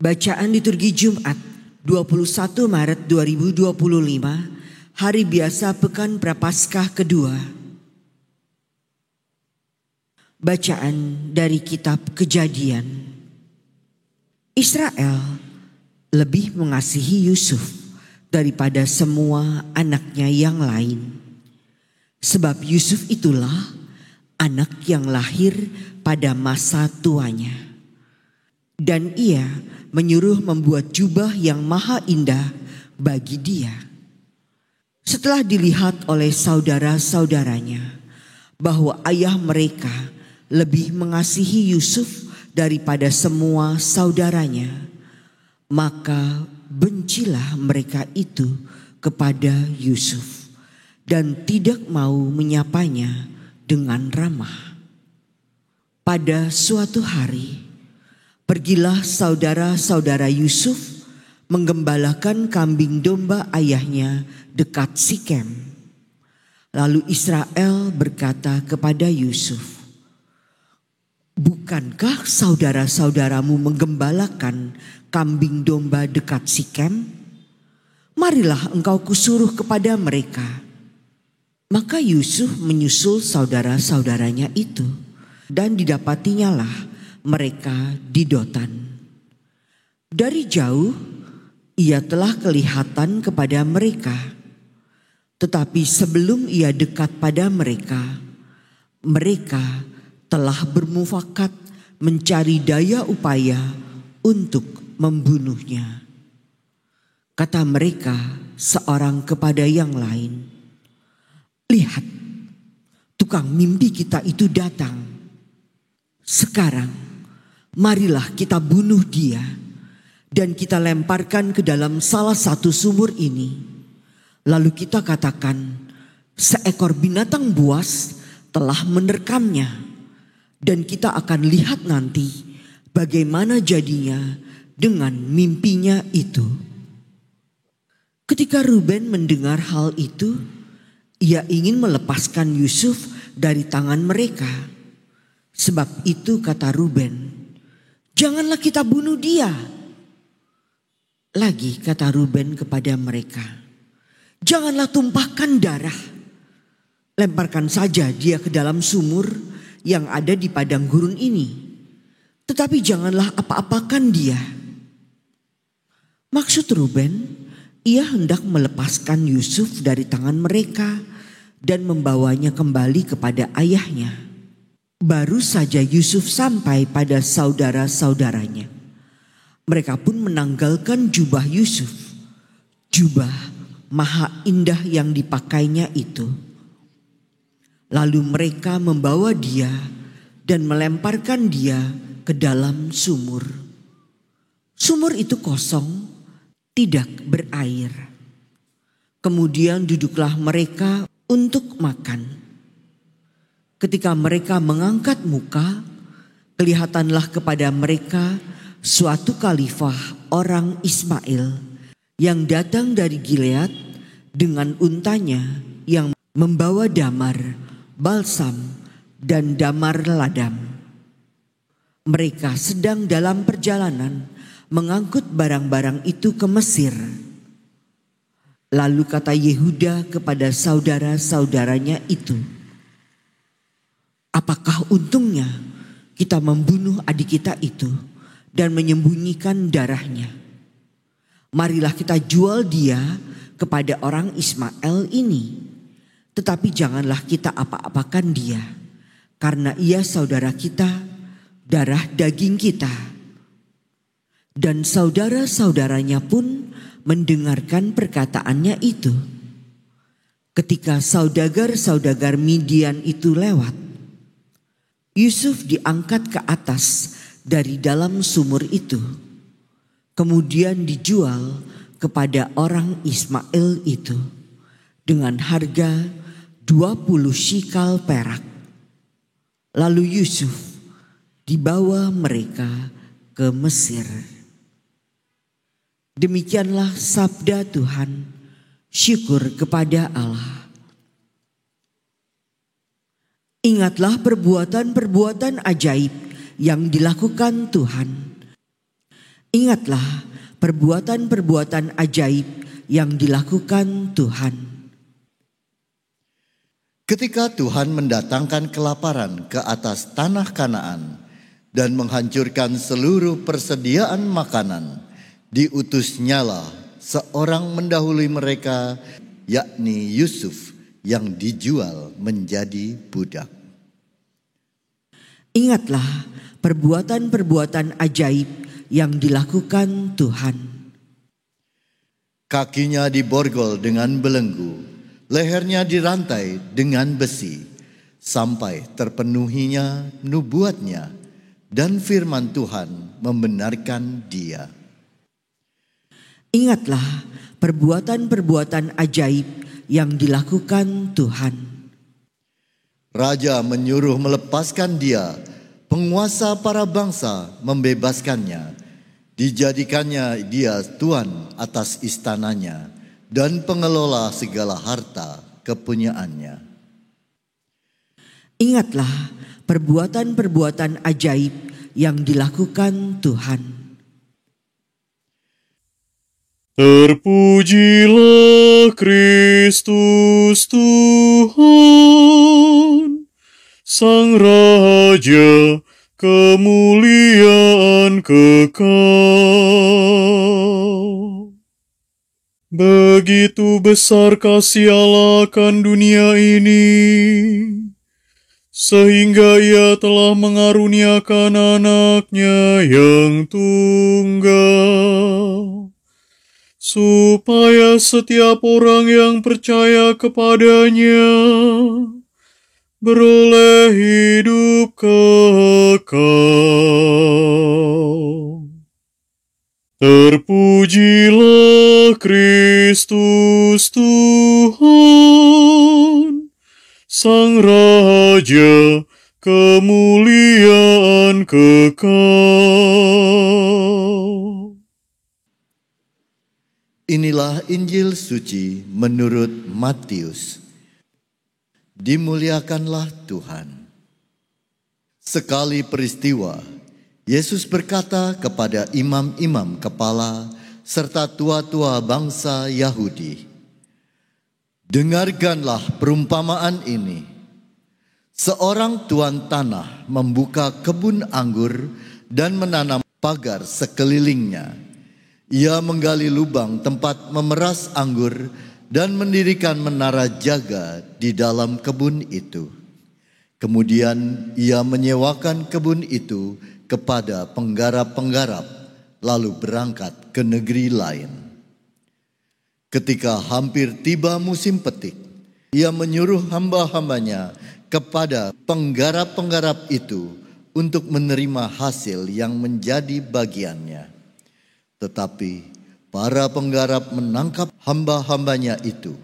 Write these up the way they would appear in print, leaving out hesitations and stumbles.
Bacaan liturgi Jumat 21 Maret 2025, hari biasa Pekan Prapaskah kedua. Bacaan dari kitab Kejadian. Israel lebih mengasihi Yusuf daripada semua anaknya yang lain. Sebab Yusuf itulah anak yang lahir pada masa tuanya. Dan ia menyuruh membuat jubah yang maha indah bagi dia. Setelah dilihat oleh saudara-saudaranya bahwa ayah mereka lebih mengasihi Yusuf daripada semua saudaranya, maka bencilah mereka itu kepada Yusuf dan tidak mau menyapanya dengan ramah. Pada suatu hari, pergilah saudara-saudara Yusuf menggembalakan kambing domba ayahnya dekat Sikem. Lalu Israel berkata kepada Yusuf, "Bukankah saudara-saudaramu menggembalakan kambing domba dekat Sikem? Marilah engkau kusuruh kepada mereka." Maka Yusuf menyusul saudara-saudaranya itu, dan didapatinya lah mereka di Dotan. Dari jauh ia telah kelihatan kepada mereka, tetapi sebelum ia dekat pada mereka, mereka telah bermufakat mencari daya upaya untuk membunuhnya. Kata mereka seorang kepada yang lain, "Lihat, tukang mimpi kita itu datang. Sekarang marilah kita bunuh dia dan kita lemparkan ke dalam salah satu sumur ini. Lalu kita katakan, seekor binatang buas telah menerkamnya, dan kita akan lihat nanti bagaimana jadinya dengan mimpinya itu." Ketika Ruben mendengar hal itu, ia ingin melepaskan Yusuf dari tangan mereka. Sebab itu kata Ruben, "Janganlah kita bunuh dia." Lagi kata Ruben kepada mereka, "Janganlah tumpahkan darah. Lemparkan saja dia ke dalam sumur yang ada di padang gurun ini. Tetapi janganlah apa-apakan dia." Maksud Ruben, ia hendak melepaskan Yusuf dari tangan mereka dan membawanya kembali kepada ayahnya. Baru saja Yusuf sampai pada saudara-saudaranya, mereka pun menanggalkan jubah Yusuf, jubah maha indah yang dipakainya itu. Lalu mereka membawa dia dan melemparkan dia ke dalam sumur. Sumur itu kosong, tidak berair. Kemudian duduklah mereka untuk makan. Ketika mereka mengangkat muka, kelihatanlah kepada mereka suatu khalifah orang Ismail yang datang dari Gilead dengan untanya yang membawa damar, balsam, dan damar ladam. Mereka sedang dalam perjalanan mengangkut barang-barang itu ke Mesir. Lalu kata Yehuda kepada saudara-saudaranya itu, "Apakah untungnya kita membunuh adik kita itu dan menyembunyikan darahnya? Marilah kita jual dia kepada orang Ismail ini. Tetapi janganlah kita apa-apakan dia, karena ia saudara kita, darah daging kita." Dan saudara-saudaranya pun mendengarkan perkataannya itu. Ketika saudagar-saudagar Midian itu lewat, Yusuf diangkat ke atas dari dalam sumur itu, kemudian dijual kepada orang Ismail itu dengan harga 20 shikal perak. Lalu Yusuf dibawa mereka ke Mesir. Demikianlah sabda Tuhan. Syukur kepada Allah. Ingatlah perbuatan-perbuatan ajaib yang dilakukan Tuhan. Ingatlah perbuatan-perbuatan ajaib yang dilakukan Tuhan. Ketika Tuhan mendatangkan kelaparan ke atas tanah Kanaan dan menghancurkan seluruh persediaan makanan, diutusnyalah seorang mendahului mereka, yakni Yusuf yang dijual menjadi budak. Ingatlah perbuatan-perbuatan ajaib yang dilakukan Tuhan. Kakinya diborgol dengan belenggu, lehernya dirantai dengan besi, sampai terpenuhinya nubuatnya dan firman Tuhan membenarkan dia. Ingatlah perbuatan-perbuatan ajaib yang dilakukan Tuhan. Raja menyuruh melepaskan dia, penguasa para bangsa membebaskannya. Dijadikannya dia tuan atas istananya dan pengelola segala harta kepunyaannya. Ingatlah perbuatan-perbuatan ajaib yang dilakukan Tuhan. Terpujilah Kristus Tuhan, Sang Raja, kemuliaan kekal. Begitu besar kasih Allah akan dunia ini, sehingga Ia telah mengaruniakan anaknya yang tunggal, supaya setiap orang yang percaya kepadanya beroleh hidup kekal. Terpujilah Kristus Tuhan, Sang Raja, kemuliaan kekal. Inilah Injil suci menurut Matius. Dimuliakanlah Tuhan. Sekali peristiwa, Yesus berkata kepada imam-imam kepala serta tua-tua bangsa Yahudi, "Dengarkanlah perumpamaan ini. Seorang tuan tanah membuka kebun anggur dan menanam pagar sekelilingnya. Ia menggali lubang tempat memeras anggur dan mendirikan menara jaga di dalam kebun itu. Kemudian ia menyewakan kebun itu kepada penggarap-penggarap, lalu berangkat ke negeri lain. Ketika hampir tiba musim petik, ia menyuruh hamba-hambanya kepada penggarap-penggarap itu untuk menerima hasil yang menjadi bagiannya. Tetapi para penggarap menangkap hamba-hambanya itu,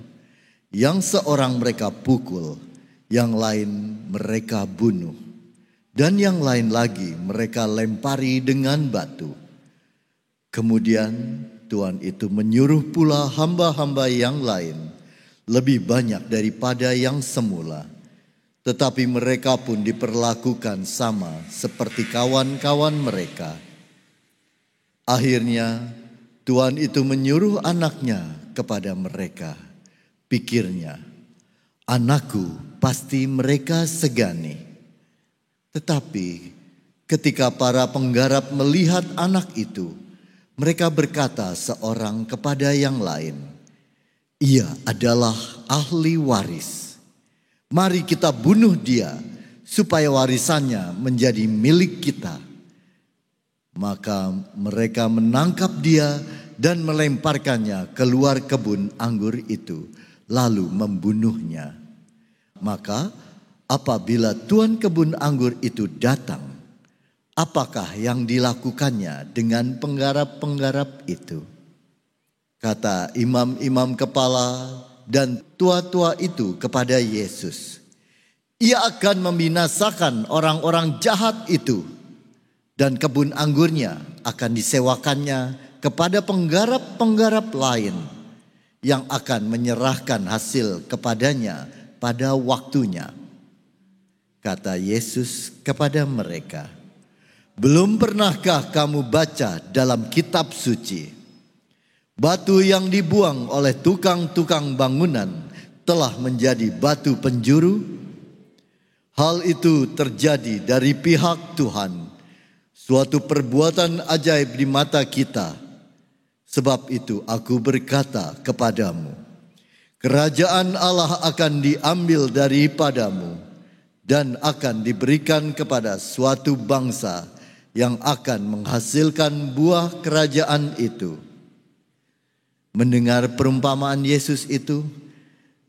yang seorang mereka pukul, yang lain mereka bunuh, dan yang lain lagi mereka lempari dengan batu. Kemudian tuan itu menyuruh pula hamba-hamba yang lain, lebih banyak daripada yang semula. Tetapi mereka pun diperlakukan sama seperti kawan-kawan mereka. Akhirnya tuan itu menyuruh anaknya kepada mereka. Pikirnya, anakku pasti mereka segani. Tetapi ketika para penggarap melihat anak itu, mereka berkata seorang kepada yang lain, "Ia adalah ahli waris. Mari kita bunuh dia supaya warisannya menjadi milik kita." Maka mereka menangkap dia dan melemparkannya keluar kebun anggur itu, lalu membunuhnya. Maka apabila tuan kebun anggur itu datang, apakah yang dilakukannya dengan penggarap-penggarap itu? Kata imam-imam kepala dan tua-tua itu kepada Yesus, "Ia akan membinasakan orang-orang jahat itu, dan kebun anggurnya akan disewakannya kepada penggarap-penggarap lain yang akan menyerahkan hasil kepadanya pada waktunya." Kata Yesus kepada mereka, Belum pernahkah kamu baca dalam kitab suci, batu yang dibuang oleh tukang-tukang bangunan telah menjadi batu penjuru? Hal itu terjadi dari pihak Tuhan, suatu perbuatan ajaib di mata kita. Sebab itu aku berkata kepadamu, kerajaan Allah akan diambil daripadamu dan akan diberikan kepada suatu bangsa yang akan menghasilkan buah kerajaan itu. Mendengar perumpamaan Yesus itu,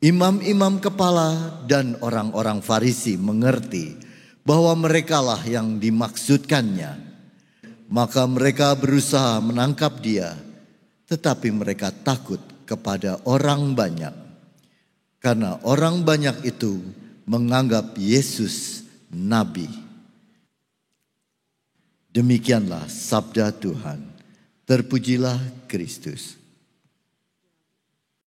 imam-imam kepala dan orang-orang Farisi mengerti bahwa merekalah yang dimaksudkannya. Maka mereka berusaha menangkap dia, tetapi mereka takut kepada orang banyak, karena orang banyak itu menganggap Yesus nabi. Demikianlah sabda Tuhan. Terpujilah Kristus.